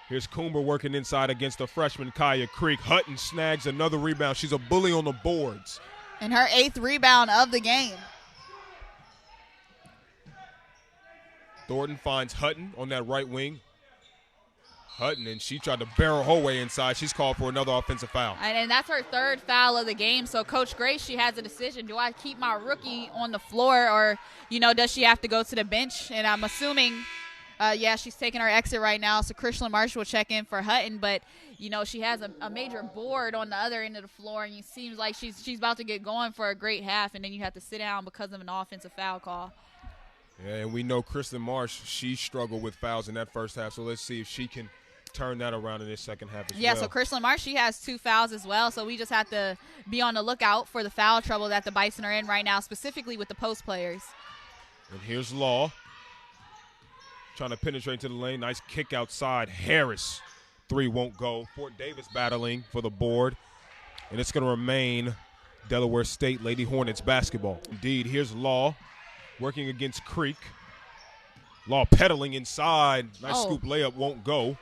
Here's Coomer working inside against the freshman Kaya Creek. Hutton snags another rebound. She's a bully on the boards. And her 8th rebound of the game. Thornton finds Hutton on that right wing. Hutton, and she tried to barrel her way inside. She's called for another offensive foul. And that's her 3rd foul of the game. So Coach Grace, she has a decision. Do I keep my rookie on the floor or, does she have to go to the bench? And I'm assuming, she's taking her exit right now. So Christian Marsh will check in for Hutton. But, she has a major board on the other end of the floor. And it seems like she's about to get going for a great half. And then you have to sit down because of an offensive foul call. Yeah, and we know Kristen Marsh, she struggled with fouls in that first half. So let's see if she can turn that around in this second half as well. Yeah, so Kristen Marsh, she has 2 fouls as well. So we just have to be on the lookout for the foul trouble that the Bison are in right now, specifically with the post players. And here's Law trying to penetrate into the lane. Nice kick outside. Harris, 3 won't go. Fort Davis battling for the board. And it's going to remain Delaware State Lady Hornets basketball. Indeed, here's Law working against Creek. Law pedaling inside. Nice scoop layup, won't go.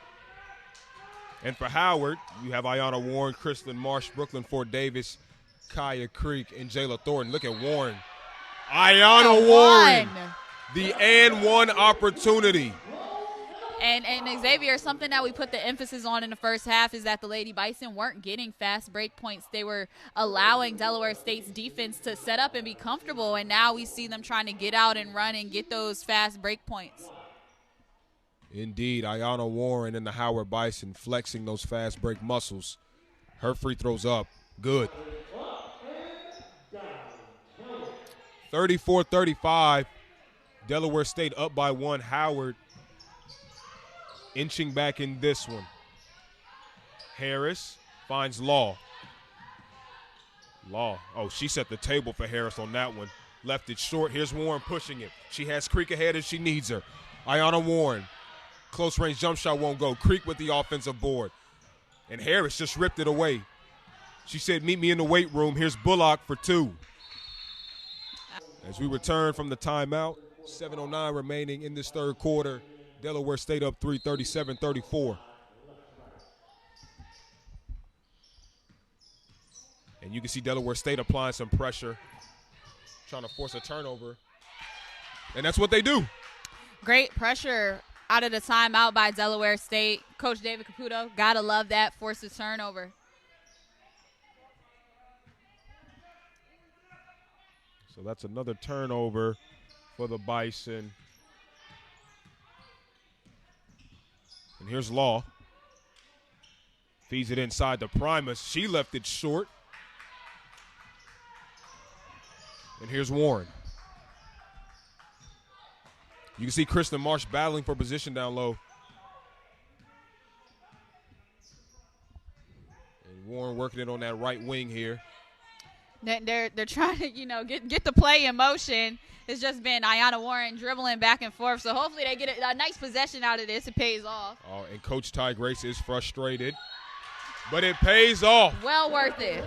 And for Howard, you have Ayanna Warren, Kristen Marsh, Brooklyn Fort Davis, Kaya Creek, and Jayla Thornton. Look at Warren. Ayanna Warren, the and one opportunity. And Xavier, something that we put the emphasis on in the first half is that the Lady Bison weren't getting fast break points. They were allowing Delaware State's defense to set up and be comfortable, and now we see them trying to get out and run and get those fast break points. Indeed, Ayanna Warren and the Howard Bison flexing those fast break muscles. Her free throws up. Good. 34-35. Delaware State up by 1. Howard inching back in this one. Harris finds Law. Law. Oh, she set the table for Harris on that one. Left it short. Here's Warren pushing it. She has Creek ahead if she needs her. Ayanna Warren. Close range jump shot won't go. Creek with the offensive board. And Harris just ripped it away. She said, meet me in the weight room. Here's Bullock for 2. As we return from the timeout, 7:09 remaining in this third quarter. Delaware State up 3, 37-34. And you can see Delaware State applying some pressure, trying to force a turnover. And that's what they do. Great pressure out of the timeout by Delaware State. Coach David Caputo, gotta love that, forces turnover. So that's another turnover for the Bison. And here's Law. Feeds it inside to Primus. She left it short. And here's Warren. You can see Kristen Marsh battling for position down low. And Warren working it on that right wing here. They're trying to, get the play in motion. It's just been Ayanna Warren dribbling back and forth. So hopefully they get a nice possession out of this. It pays off. Oh, and Coach Ty Grace is frustrated. But it pays off. Well worth it.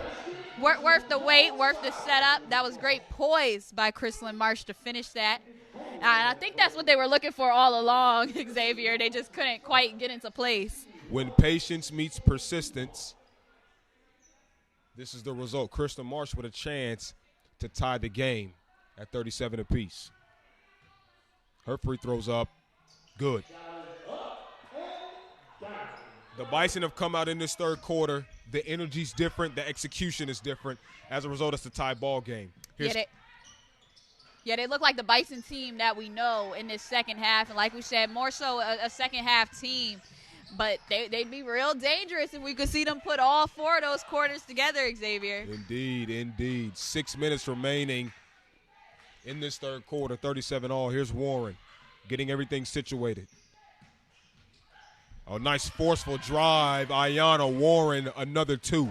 Worth the wait, worth the setup. That was great poise by Kristen Marsh to finish that. And I think that's what they were looking for all along, Xavier. They just couldn't quite get into place. When patience meets persistence, this is the result. Kristen Marsh with a chance to tie the game at 37 apiece. Her free throws up. Good. The Bison have come out in this third quarter. The energy's different. The execution is different. As a result, it's a tie ball game. Yeah, they look like the Bison team that we know in this second half. And like we said, more so a second half team. But they'd be real dangerous if we could see them put all 4 of those quarters together, Xavier. Indeed. 6 minutes remaining in this third quarter, 37 all. Here's Warren getting everything situated. Oh, nice forceful drive. Ayanna Warren, another 2.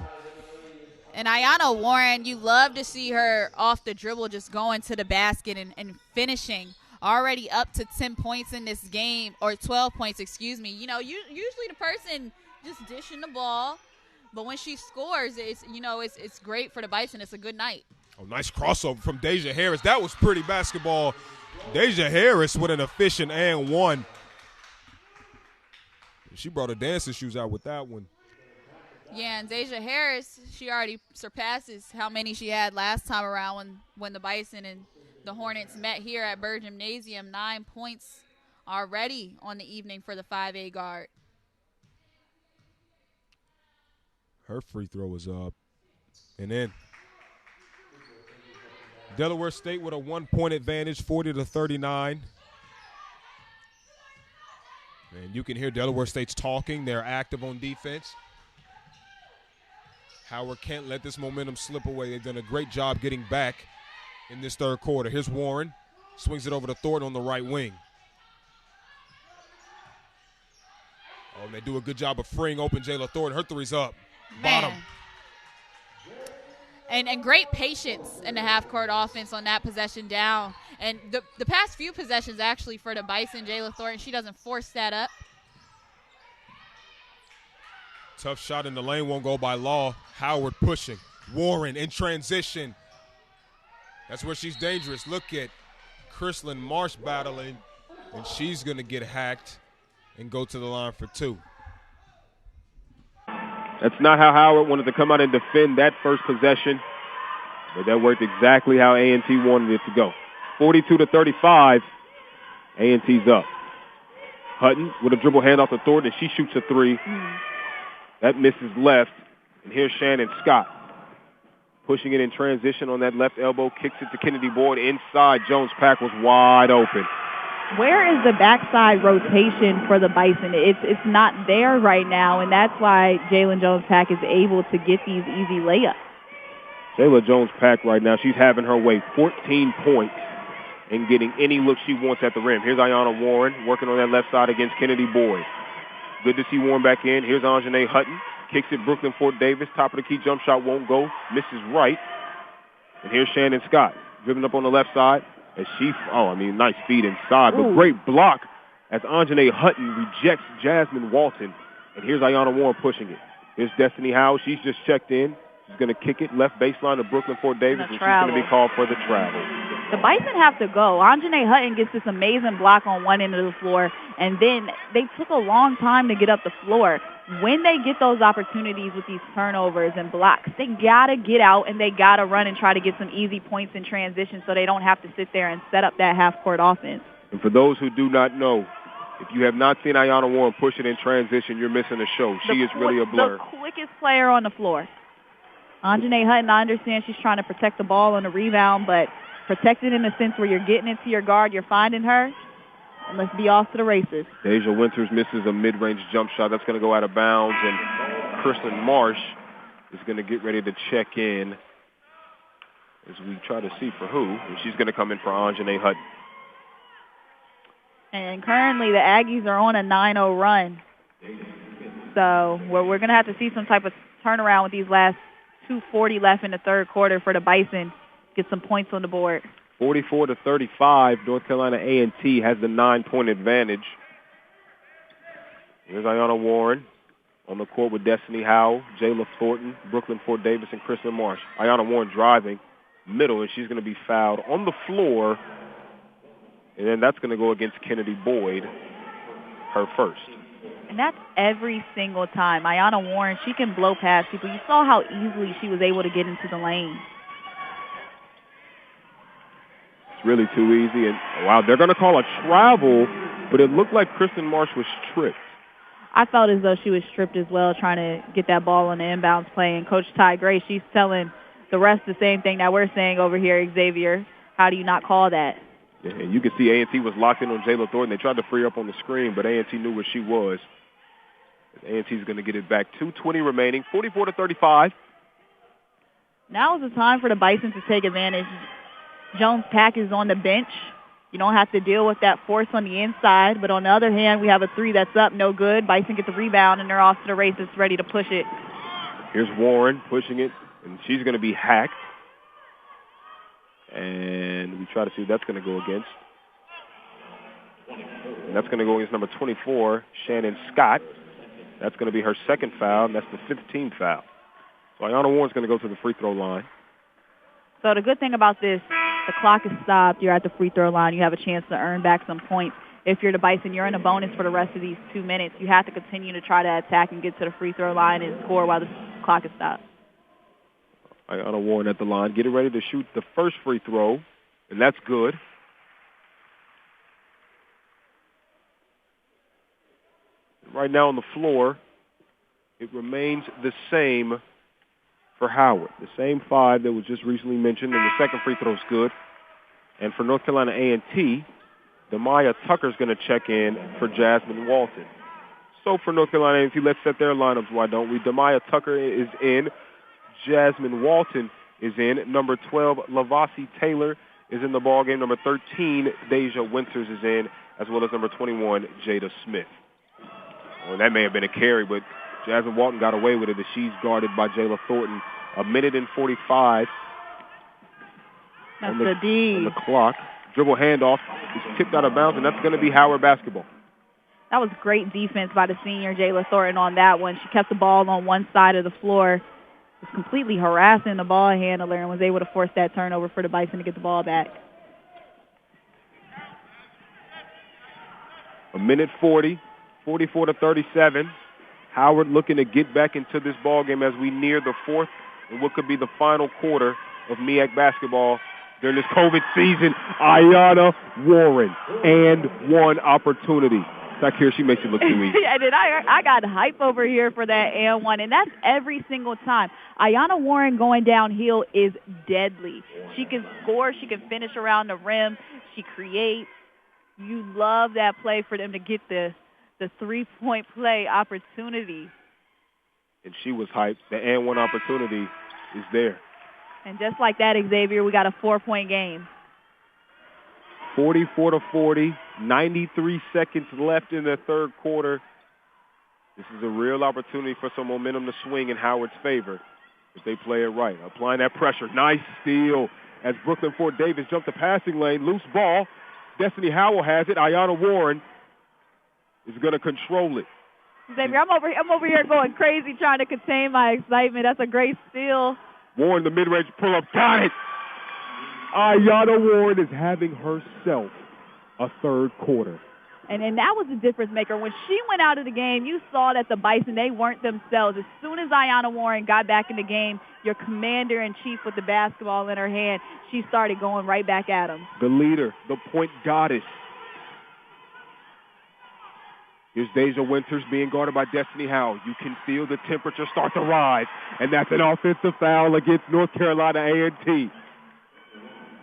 And Ayanna Warren, you love to see her off the dribble just going to the basket and finishing. Already up to 10 points in this game, or 12 points, excuse me. Usually the person just dishing the ball, but when she scores, it's great for the Bison. It's a good night. Oh, nice crossover from Deja Harris. That was pretty basketball. Deja Harris with an efficient and 1. She brought her dancing shoes out with that one. Yeah, and Deja Harris, she already surpasses how many she had last time around when the Bison and the Hornets met here at Byrd Gymnasium. 9 points already on the evening for the 5A guard. Her free throw is up and in. Delaware State with a 1-point advantage, 40-39. And you can hear Delaware State's talking. They're active on defense. Howard can't let this momentum slip away. They've done a great job getting back in this third quarter. Here's Warren. Swings it over to Thornton on the right wing. Oh, and they do a good job of freeing open Jayla Thornton. Her three's up. Man. Bottom. And great patience in the half-court offense on that possession down. And the past few possessions actually for the Bison, Jayla Thornton, she doesn't force that up. Tough shot in the lane, won't go by law. Howard pushing. Warren in transition. That's where she's dangerous. Look at Chrislyn Marsh battling, and she's going to get hacked and go to the line for two. That's not how Howard wanted to come out and defend that first possession, but that worked exactly how A&T wanted it to go. 42-35, A&T's up. Hutton with a dribble handoff to Thornton, and she shoots a three. That misses left, and here's Shannon Scott. Pushing it in transition on that left elbow, kicks it to Kennedy Boyd inside. Jones Pack was wide open. Where is the backside rotation for the Bison? It's not there right now, and that's why Jalen Jones-Pack is able to get these easy layups. Jayla Jones-Pack right now, she's having her way. 14 points and getting any look she wants at the rim. Here's Ayanna Warren working on that left side against Kennedy Boyd. Good to see Warren back in. Here's Anjanae Hutton. Kicks it Brooklyn Fort Davis. Top of the key jump shot won't go. Misses right. And here's Shannon Scott dribbling up on the left side. As nice feed inside. But great block as Anjanae Hutton rejects Jasmine Walton. And here's Ayanna Warren pushing it. Here's Destiny Howe. She's just checked in. She's going to kick it left baseline to Brooklyn Fort Davis, and she's going to be called for the travel. The Bison have to go. Anjanae Hutton gets this amazing block on one end of the floor, and then they took a long time to get up the floor. When they get those opportunities with these turnovers and blocks, they got to get out and they got to run and try to get some easy points in transition so they don't have to sit there and set up that half-court offense. And for those who do not know, if you have not seen Ayanna Warren push it in transition, you're missing a show. She is really a blur. The quickest player on the floor. Anjanae Hutton, I understand she's trying to protect the ball on the rebound, but protect it in the sense where you're getting it to your guard, you're finding her, and let's be off to the races. Deja Winters misses a mid-range jump shot. That's going to go out of bounds, and Chrislyn Marsh is going to get ready to check in as we try to see for who, and she's going to come in for Anjanae Hutton. And currently the Aggies are on a 9-0 run. So we're going to have to see some type of turnaround with these last 2:40 left in the third quarter for the Bison. Get some points on the board. 44-35, North Carolina A&T has the 9-point advantage. Here's Ayanna Warren on the court with Destiny Howe, Jayla Thornton, Brooklyn Fort Davis, and Chrislyn Marsh. Ayanna Warren driving middle, and she's going to be fouled on the floor. And then that's going to go against Kennedy Boyd, her first. And that's every single time. Ayanna Warren, she can blow past people. You saw how easily she was able to get into the lane. It's really too easy. And, wow, they're going to call a travel, but it looked like Kristen Marsh was stripped. I felt as though she was stripped as well, trying to get that ball on the inbounds play. And Coach Ty Gray, she's telling the rest the same thing that we're saying over here, Xavier. How do you not call that? Yeah, and you can see A&T was locked in on Jayla Thornton. They tried to free her up on the screen, but A&T knew where she was. A&T is going to get it back. 2:20 remaining, 44-35. Now is the time for the Bison to take advantage. Jones-Pack is on the bench. You don't have to deal with that force on the inside. But on the other hand, we have a three that's up, no good. Bison get the rebound, and they're off to the races, ready to push it. Here's Warren pushing it, and she's going to be hacked. And we try to see who that's going to go against. And that's going to go against number 24, Shannon Scott. That's going to be her second foul, and that's the 15th foul. So Ayanna Warren's going to go to the free throw line. So the good thing about this, the clock is stopped. You're at the free throw line. You have a chance to earn back some points. if you're the Bison, you're in a bonus for the rest of these 2 minutes. You have to continue to try to attack and get to the free throw line and score while the clock is stopped. Ayanna Warren at the line, getting ready to shoot the first free throw, and that's good. Right now on the floor, it remains the same for Howard. The same 5 that was just recently mentioned, and the second free throw is good. And for North Carolina A&T, Demaya Tucker's going to check in for Jasmine Walton. So for North Carolina A&T, let's set their lineups, why don't we? Demaya Tucker is in. Jasmine Walton is in. Number 12, Lavasi Taylor is in the ballgame. Number 13, Deja Winters is in, as well as number 21, Jada Smith. Well, that may have been a carry, but Jasmine Walton got away with it as she's guarded by Jayla Thornton. 1:45 That's on the D. on the clock. Dribble handoff is tipped out of bounds, and that's going to be Howard basketball. That was great defense by the senior Jayla Thornton on that one. She kept the ball on one side of the floor, was completely harassing the ball handler, and was able to force that turnover for the Bison to get the ball back. 1:40, 44-37. Howard looking to get back into this ball game as we near the fourth and what could be the final quarter of MEAC basketball during this COVID season. Ayanna Warren, and one opportunity. Back here, she makes it look too easy. And I got hype over here for that and one, and that's every single time. Ayanna Warren going downhill is deadly. She can score. She can finish around the rim. She creates. You love that play for them to get the three-point play opportunity. And she was hyped. The and one opportunity is there. And just like that, Xavier, we got a 4-point game. 44-40, 93 seconds left in the third quarter. This is a real opportunity for some momentum to swing in Howard's favor if they play it right. Applying that pressure. Nice steal as Brooklyn Ford Davis jumped the passing lane. Loose ball. Destiny Howell has it. Ayanna Warren is going to control it. Xavier, I'm over here going crazy trying to contain my excitement. That's a great steal. Warren, the mid-range pull-up. Got it. Ayanna Warren is having herself a third quarter. And that was the difference maker. When she went out of the game, you saw that the Bison, they weren't themselves. As soon as Ayanna Warren got back in the game, your commander-in-chief with the basketball in her hand, she started going right back at him. The leader, the point goddess. Here's Deja Winters being guarded by Destiny Howell. You can feel the temperature start to rise, and that's an offensive foul against North Carolina A&T.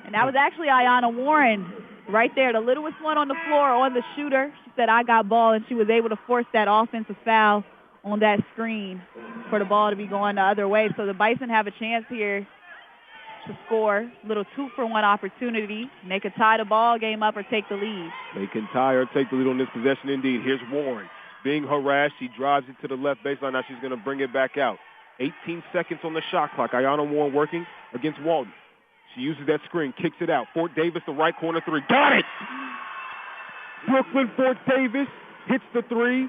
And that was actually Ayanna Warren right there, the littlest one on the floor on the shooter. She said, I got ball, and she was able to force that offensive foul on that screen for the ball to be going the other way. So the Bison have a chance here to score. Little 2-for-1 opportunity. They could tie the ball game up or take the lead. They can tie or take the lead on this possession indeed. Here's Warren being harassed. She drives it to the left baseline. Now she's going to bring it back out. 18 seconds on the shot clock. Ayanna Warren working against Walton. She uses that screen, kicks it out. Fort Davis, the right corner three. Got it! Brooklyn Fort Davis hits the three.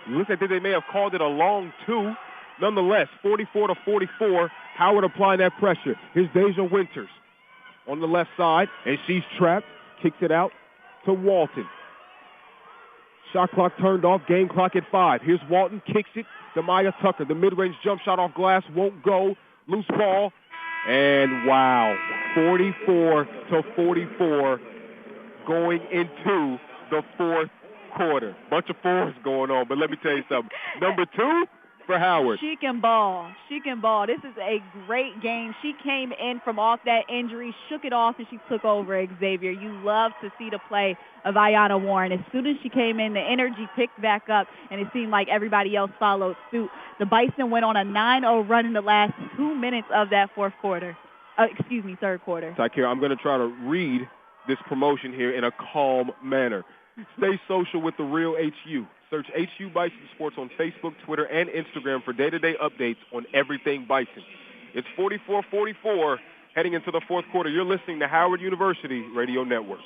Looks like they may have called it a long two. Nonetheless, 44-44. Howard applying that pressure. Here's Deja Winters on the left side, and she's trapped. Kicks it out to Walton. Shot clock turned off. Game clock at 5. Here's Walton. Kicks it. Demaya Tucker. The mid-range jump shot off glass won't go. Loose ball. And wow, 44-44 going into the fourth quarter. Bunch of fours going on, but let me tell you something. Number 2 for Howard. She can ball. She can ball. This is a great game. She came in from off that injury, shook it off, and she took over, Xavier. You love to see the play of Ayanna Warren. As soon as she came in, the energy picked back up, and it seemed like everybody else followed suit. The Bison went on a 9-0 run in the last 2 minutes of that third quarter. Takira, I'm going to try to read this promotion here in a calm manner. Stay social with The Real HU. Search HU Bison Sports on Facebook, Twitter, and Instagram for day-to-day updates on everything Bison. It's 44-44 heading into the fourth quarter. You're listening to Howard University Radio Network.